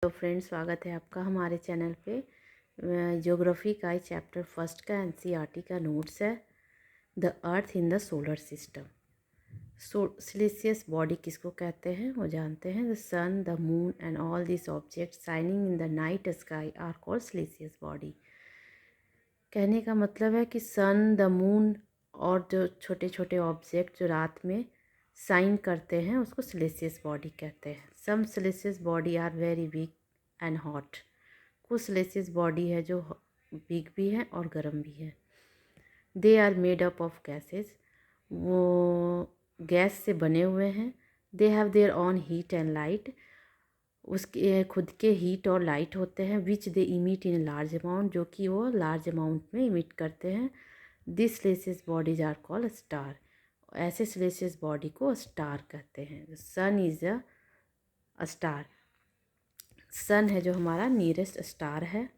तो फ्रेंड्स, स्वागत है आपका हमारे चैनल पे। ज्योग्राफी का चैप्टर फर्स्ट का एनसीईआरटी का नोट्स है। The earth in the solar system. Celestial body किसको कहते हैं वो जानते हैं। The sun, the moon and all this object shining in the night sky are called celestial body. कहने का मतलब है कि सन, द मून और जो छोटे छोटे ऑब्जेक्ट जो रात में साइन करते हैं उसको सिलिशियस बॉडी कहते हैं। Some celestial body are very weak and hot. कुछ सिलिशियस बॉडी है जो वीक भी है और गर्म भी है। They are made up of gases. वो गैस से बने हुए हैं। They have their own heat and light. उसके खुद के हीट और लाइट होते हैं। Which they emit in large amount, जो कि वो लार्ज अमाउंट में इमिट करते हैं। This celestial bodies are called star. ऐसे सिलिशियस बॉडी को स्टार कहते हैं। सन इज अ स्टार। सन है जो हमारा नियरेस्ट स्टार है।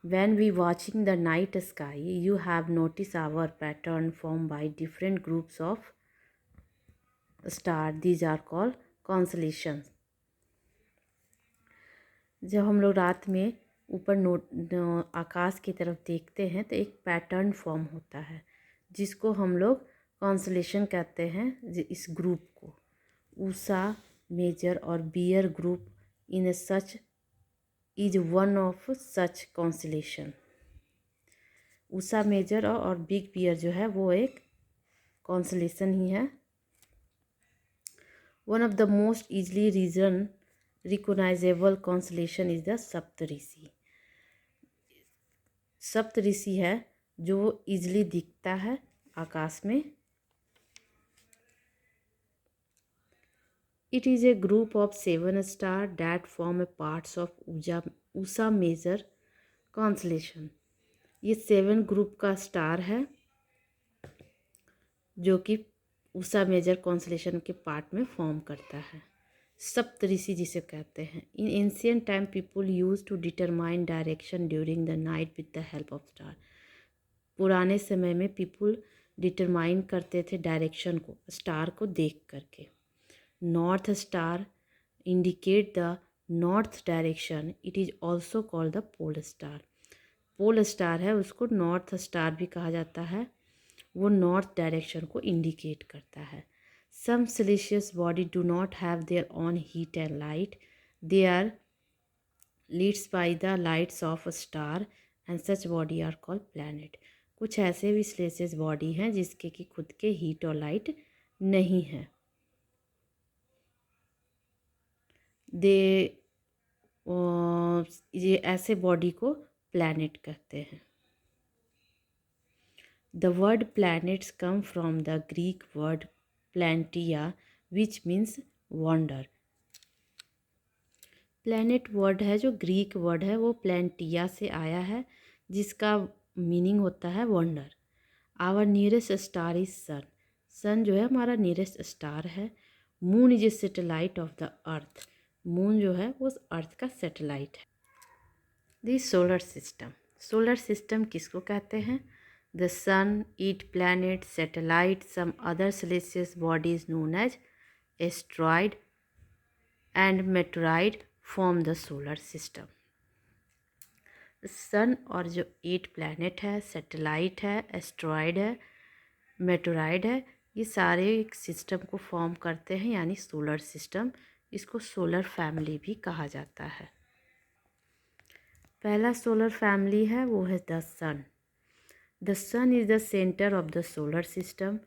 When we watching the night sky, you have noticed our pattern formed by different groups of stars. These are called constellations. जब हम लोग रात में ऊपर आकाश की तरफ देखते हैं तो एक पैटर्न फॉर्म होता है जिसको हम लोग कॉन्सलेशन कहते हैं। इस ग्रुप को ऊषा, मेजर और bear group in such is one of such constellation. Ursa major और बिग बियर जो है वो एक कॉन्सलेशन ही है। One of the most easily reason recognizable constellation is the Saptarishi. Saptarishi है जो ईजली दिखता है आकाश में। It is a group of 7 star that form a parts of Ursa major constellation. ये 7 ग्रुप का स्टार है जो कि ऊषा मेजर कॉन्सलेशन के पार्ट में फॉर्म करता है। सप्तऋषि जिसे कहते हैं। In ancient time people use to determine direction during the night with the help of star. पुराने समय में पीपुल डिटरमाइन करते थे डायरेक्शन को स्टार को देख करके। North star indicate the north direction. It is also called the pole star. Pole star है उसको नॉर्थ स्टार भी कहा जाता है। वो नॉर्थ डायरेक्शन को इंडिकेट करता है। Some celestial body do not have their own heat and light. They are leads by the lights of star and such body are called planet. कुछ ऐसे भी सिलिशियस बॉडी हैं जिसके कि खुद के हीट और लाइट नहीं है। दे ये ऐसे बॉडी को प्लैनेट कहते हैं। The word planets come from the Greek word plantia, which means wonder. Planet word है जो ग्रीक वर्ड है वो प्लांटिया से आया है जिसका मीनिंग होता है wonder. Our nearest star is sun. Sun जो है हमारा नियरेस्ट स्टार है। Moon is a satellite of the earth. Moon जो है वो अर्थ का सेटेलाइट है। The solar system. Solar system किसको कहते हैं? The sun, 8 planets, satellites, some other celestial bodies known as asteroid and meteoroid form the solar system. सन और जो 8 प्लैनेट है, सैटेलाइट है, एस्ट्रॉयड है, मेटेरॉइड है, ये सारे एक सिस्टम को फॉर्म करते हैं यानी सोलर सिस्टम। इसको सोलर फैमिली भी कहा जाता है। पहला सोलर फैमिली है वो है the sun. The sun is the center of the solar system.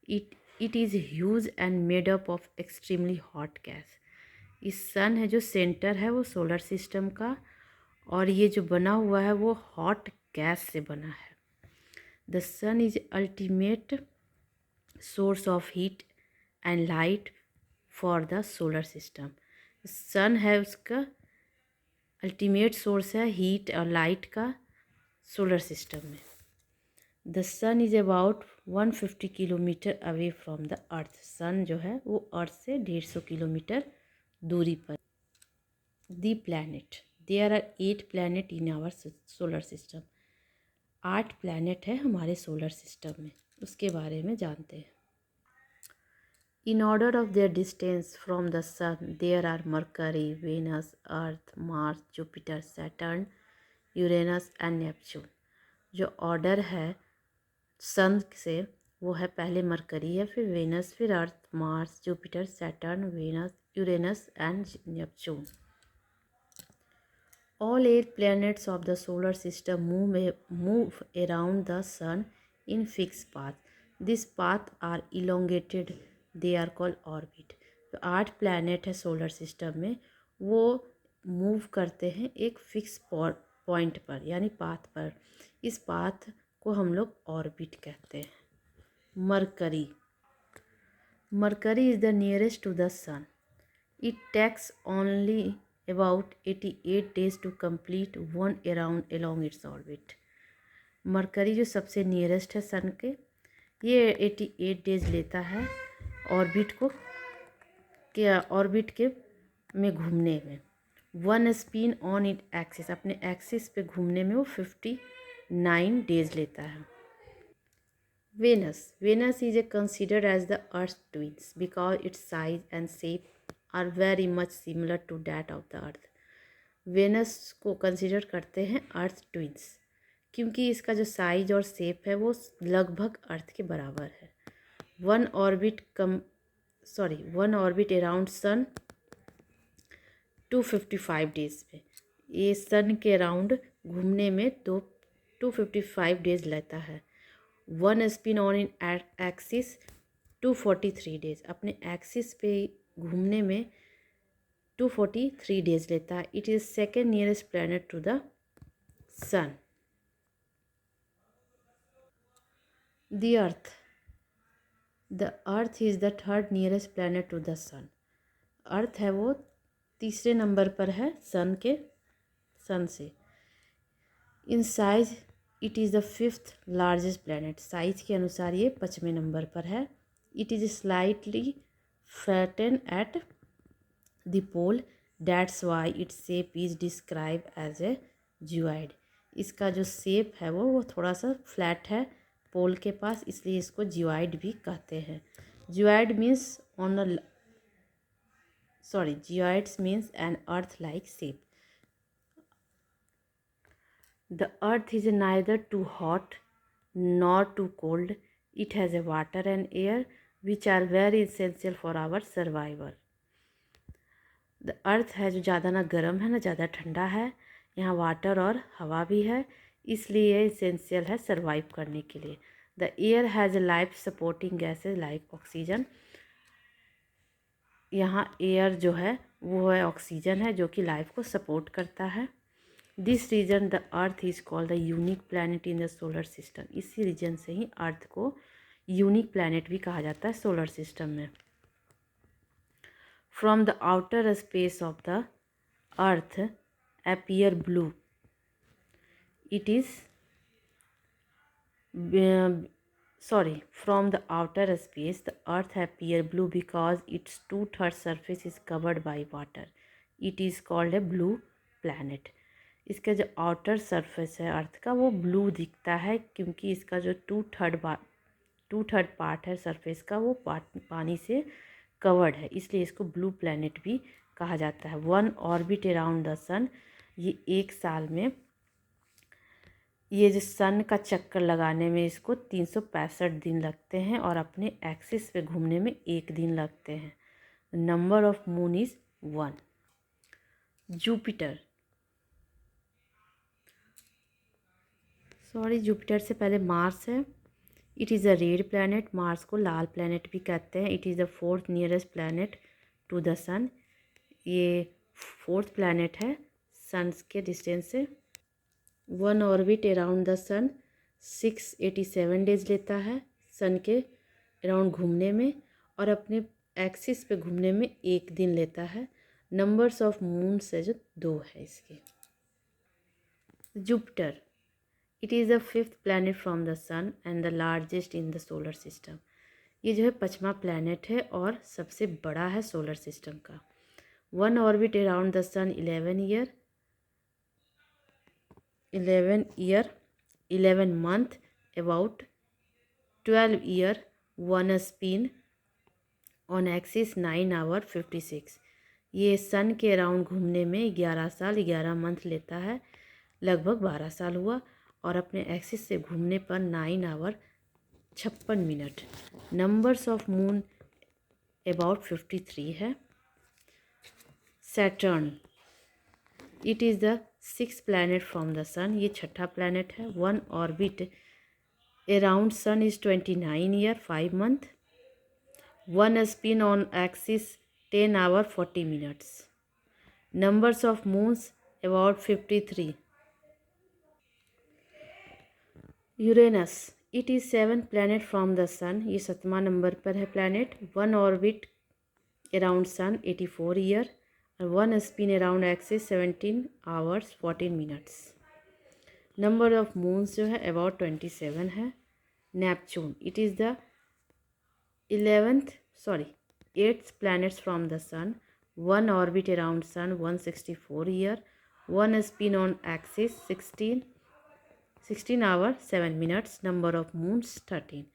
It is huge and made up of extremely hot gas. इस सन है जो सेंटर है वो सोलर सिस्टम का और ये जो बना हुआ है वो हॉट गैस से बना है। The sun is ultimate source of heat and light for the solar system. Sun है उसका अल्टीमेट सोर्स है हीट और लाइट का सोलर सिस्टम में। The sun is about 150 kilometre away from the earth. Sun जो है वो अर्थ से 150 किलोमीटर दूरी पर। The planet. There are 8 planet in our solar system. 8 planet है हमारे सोलर सिस्टम में, उसके बारे में जानते हैं। In order of their distance from the sun, there are Mercury, Venus, Earth, Mars, Jupiter, Saturn, Uranus and Neptune. जो order है सन से वो है पहले मरकरी है, फिर वेनस, फिर Earth, Mars, Jupiter, Saturn, Venus, Uranus and Neptune. All 8 planets of the solar system move around the sun in fixed path. These paths are elongated. They are called orbit. तो 8 planet है solar system में, वो move करते हैं एक fix point पर यानी path पर। इस पाथ को हम लोग ऑर्बिट कहते हैं। Mercury is the nearest to the sun. It takes only about 88 days to complete one around along its orbit. Mercury जो सबसे नियरेस्ट है सन के, ये 88 डेज लेता है ऑर्बिट को ऑर्बिट के में घूमने में। One spin on it axis, अपने एक्सिस पे घूमने में वो 59 डेज लेता है। Venus is considered as the Earth's twins because its size and shape are very much similar to that of the Earth. Venus को कंसिडर करते हैं अर्थ ट्विंस क्योंकि इसका जो साइज और शेप है वो लगभग अर्थ के बराबर है। One orbit around sun 255 days में, ये सन के अराउंड घूमने में 255 डेज लेता है। One spin on in axis 243 days, अपने एक्सिस पे घूमने में 243 डेज लेता है। It is second nearest planet to the sun. The earth is the third nearest planet to the sun. Earth है वो तीसरे नंबर पर है सन से। In size it is the fifth largest planet, size के अनुसार ये 5वें नंबर पर है। It is slightly flatten at the pole, that's why its shape is describe as a geoid. इसका जो शेप है वो थोड़ा सा फ्लैट है पोल के पास, इसलिए इसको जियोइड भी कहते हैं। Geoid means geoids means an earth like shape. The earth is neither too hot nor too cold. It has a water and air which are very essential for our survival. The earth है जो ज़्यादा ना गर्म है ना ज़्यादा ठंडा है, यहाँ वाटर और हवा भी है, इसलिए इसेंशियल है सर्वाइव करने के लिए। The air has a life supporting gases like oxygen. यहाँ एयर जो है वो है ऑक्सीजन है जो कि लाइफ को सपोर्ट करता है। This reason the earth is called the unique planet in the solar system. इसी रीजन से ही अर्थ को यूनिक प्लैनेट भी कहा जाता है सोलर सिस्टम में। From the outer space of the earth appear blue. It is from the outer space the earth appear blue because its 2/3 surface is covered by water. It is called a blue planet. इसका जो outer surface है अर्थ का वो blue दिखता है क्योंकि इसका जो टू थर्ड पार्ट है सरफेस का वो पानी से कवर्ड है, इसलिए इसको ब्लू प्लैनेट भी कहा जाता है। One orbit around the sun, ये एक साल में ये जो सन का चक्कर लगाने में इसको 365 दिन लगते हैं और अपने एक्सिस पे घूमने में 1 दिन लगते हैं। Number of moon is 1। Jupiter से पहले मार्स है। It is a red planet, Mars को लाल प्लैनेट भी कहते हैं। It is the fourth nearest planet to the sun, ये फोर्थ प्लैनेट है सन के डिस्टेंस से। One orbit around the sun 687 days लेता है सन के अराउंड घूमने में और अपने एक्सिस पे घूमने में 1 दिन लेता है। नंबर्स ऑफ मून्स है जो 2 है इसके। Jupiter it is the fifth planet from the sun and the largest in the solar system. ये जो है 5वां प्लैनेट है और सबसे बड़ा है सोलर सिस्टम का। One orbit around the sun 11 month, about 12 year, one spin on axis 9 hour 56। ये सन के अराउंड घूमने में 11 साल 11 मंथ लेता है, लगभग 12 साल हुआ। और अपने एक्सिस से घूमने पर 9 hour 56 minute. Numbers of moon about 53 है। Saturn, it is the 6th planet from the sun. ये छठा प्लैनेट है। One orbit around sun is 29 year 5 month. One spin on axis 10 hour 40 minutes. Numbers of moons about 53। Uranus, it is 7th planet from the sun. ये 7वां number पर है planet. One orbit around sun 84 year और one spin around axis 17 hours 14 minutes. Number of moons जो है about 27 है। Neptune, it is the 8th planets from the sun. One orbit around sun 164 year. One spin on axis 16 hour 7 minutes. Number of moons 13।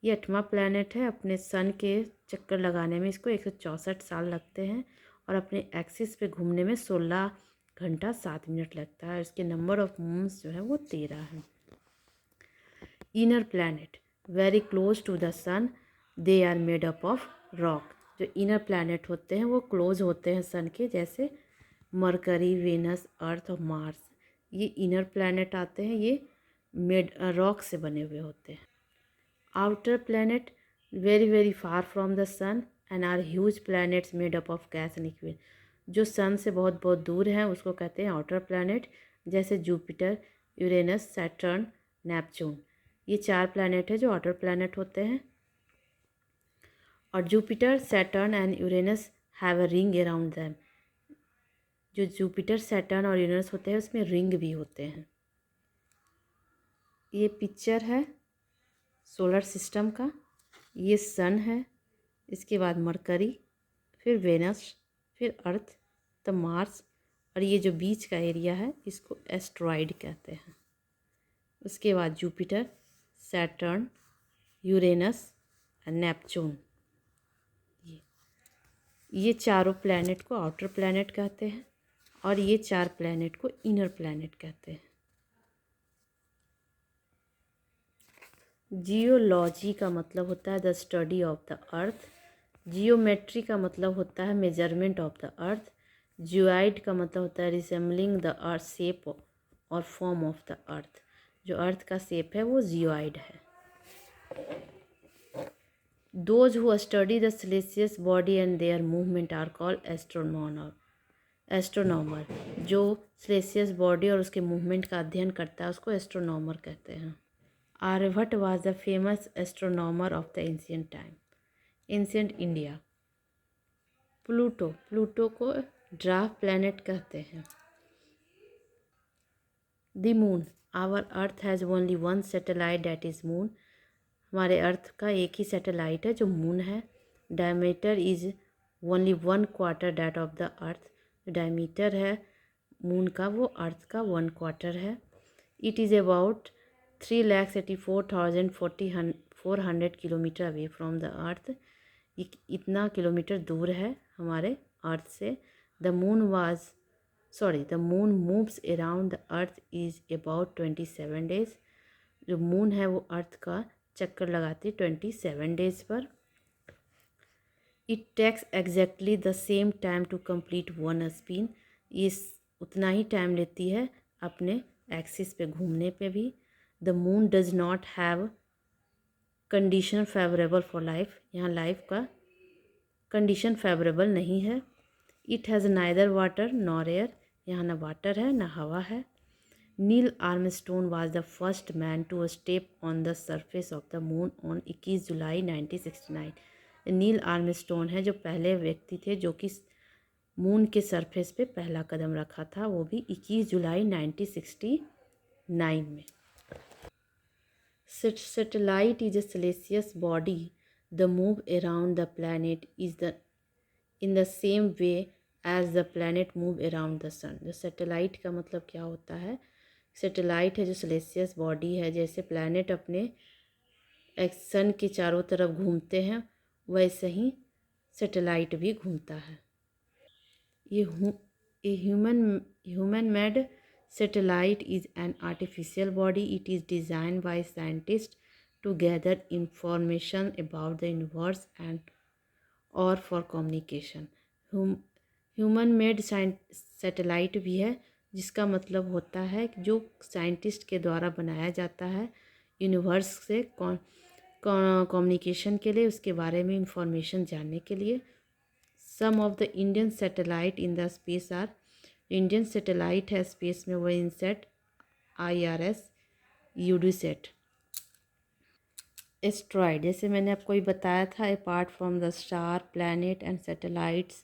ये 8वां planet है। अपने सन के चक्कर लगाने में इसको 164 साल लगते हैं और अपने एक्सिस पे घूमने में 16 घंटा 7 मिनट लगता है। इसके नंबर ऑफ मून्स जो है वो 13 है। Inner planet, very close to the sun, they are made up of rock. जो इनर प्लैनेट होते हैं वो क्लोज होते हैं सन के, जैसे मरकरी, वेनस, अर्थ और मार्स। ये इनर प्लैनेट आते हैं, ये मेड रॉक से बने हुए होते हैं। Outer planet very very far from the sun and are huge planets made up of gas and liquid. जो सन से बहुत बहुत दूर हैं उसको कहते हैं आउटर प्लैनेट, जैसे जुपिटर, यूरेनस, सैटर्न, नेपच्यून। ये 4 प्लैनेट है जो आउटर प्लैनेट होते हैं। और Jupiter, Saturn and Uranus have a ring around them. जो जुपिटर, सैटर्न और यूरेनस होते हैं उसमें रिंग भी होते हैं। ये पिक्चर है सोलर सिस्टम का। ये सन है, इसके बाद मरकरी, फिर वेनस, फिर अर्थ, तो मार्स, और ये जो बीच का एरिया है इसको एस्ट्रॉइड कहते हैं। उसके बाद Jupiter, Saturn, Uranus and Neptune. ये चारों प्लैनेट को आउटर प्लैनेट कहते हैं और ये 4 प्लैनेट को इनर प्लैनेट कहते हैं। जियोलॉजी का मतलब होता है the study of the earth. Geometry का मतलब होता है measurement of the earth. Geoid का मतलब होता है रिसेम्बलिंग द अर्थ शेप और फॉर्म ऑफ द अर्थ। जो अर्थ का शेप है वो जियोइड है। Those who study the celestial body and their movement are called astronomer. जो सिलेशियस बॉडी और उसके मूवमेंट का अध्ययन करता है उसको एस्ट्रोनॉमर कहते हैं। Aryabhata was the famous astronomer of the ancient time. Ancient India. Pluto को ड्वार्फ प्लैनेट कहते हैं। The moon, our earth has only one satellite that is moon. हमारे अर्थ का एक ही सैटेलाइट है जो मून है। Diameter is only 1/4 that of the earth. Diameter है मून का वो अर्थ का 1/4 है। It is about 3,84,400 kilometre away from the earth. इतना किलोमीटर दूर है हमारे अर्थ से। The moon moves around the earth is about 27 days. जो मून है वो अर्थ का चक्कर लगाती 27 डेज पर। It takes exactly the same time to complete one spin. ये उतना ही टाइम लेती है अपने एक्सिस पे घूमने पे भी। The moon does not have condition favourable for life. यहाँ लाइफ का कंडीशन फेवरेबल नहीं है। It has neither water nor air. यहाँ ना वाटर है ना हवा है। Neil Armstrong was the first man to step on the surface of the moon on 21 July 1969। Neil Armstrong है जो पहले व्यक्ति थे जो कि मून के सरफेस पे पहला कदम रखा था, वो भी 21 जुलाई 1969 में। Satellite is a celestial body. The move around the planet is in the same way as the planet move around the sun. जो सैटेलाइट का मतलब क्या होता है? सैटेलाइट है जो सेलेसियस बॉडी है, जैसे प्लैनेट अपने सन के चारों तरफ घूमते हैं वैसे ही सैटेलाइट भी घूमता है। A human made satellite is an artificial body. It is designed by scientists to gather information about the universe and or for communication. Human made satellite भी है, जिसका मतलब होता है कि जो साइंटिस्ट के द्वारा बनाया जाता है यूनिवर्स से कम्युनिकेशन के लिए, उसके बारे में इंफॉर्मेशन जानने के लिए। Some of the Indian satellite in the space are, Indian satellite है स्पेस में वो इनसेट, IRS, यूडीसेट। एस्ट्रॉयड, जैसे मैंने आपको ये बताया था, apart from the star, planet and satellites,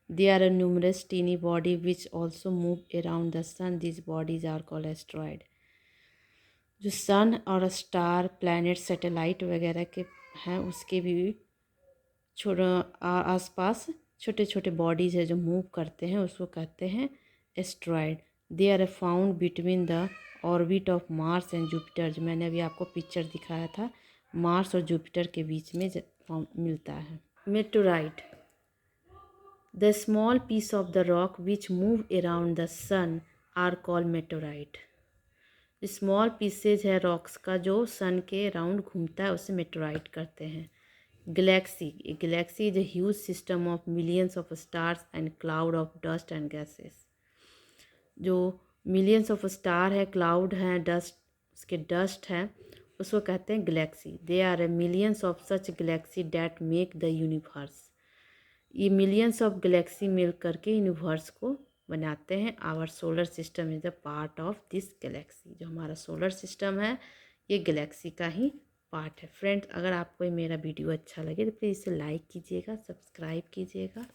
there are numerous teeny body which also move around the sun. These bodies are called asteroid. जो सन और स्टार, प्लैनेट, सैटेलाइट वगैरह के हैं, उसके भी आसपास छोटे छोटे बॉडीज़ है जो मूव करते हैं, उसको कहते हैं asteroid. They are found between the orbit of Mars and Jupiter. जो मैंने अभी आपको पिक्चर दिखाया था, मार्स और जुपिटर के बीच में मिलता है। मेटोराइट, the small piece of the rock which move around the sun are called meteorite. Small pieces है रॉक्स का जो सन के अराउंड घूमता है, उसे मेटोराइट करते हैं। Galaxy, Galaxy is a huge system of millions of stars and cloud of dust and gases. जो मिलियंस ऑफ स्टार है, क्लाउड है, डस्ट, उसके डस्ट है, उसको कहते हैं galaxy. They are a millions of such galaxy that make the universe. ये millions of galaxy मिल करके यूनिवर्स को बनाते हैं। Our solar system is a part of this galaxy. जो हमारा सोलर सिस्टम है ये गैलेक्सी का ही पार्ट है। फ्रेंड्स, अगर आपको ये मेरा वीडियो अच्छा लगे तो प्लीज़ इसे लाइक कीजिएगा, सब्सक्राइब कीजिएगा।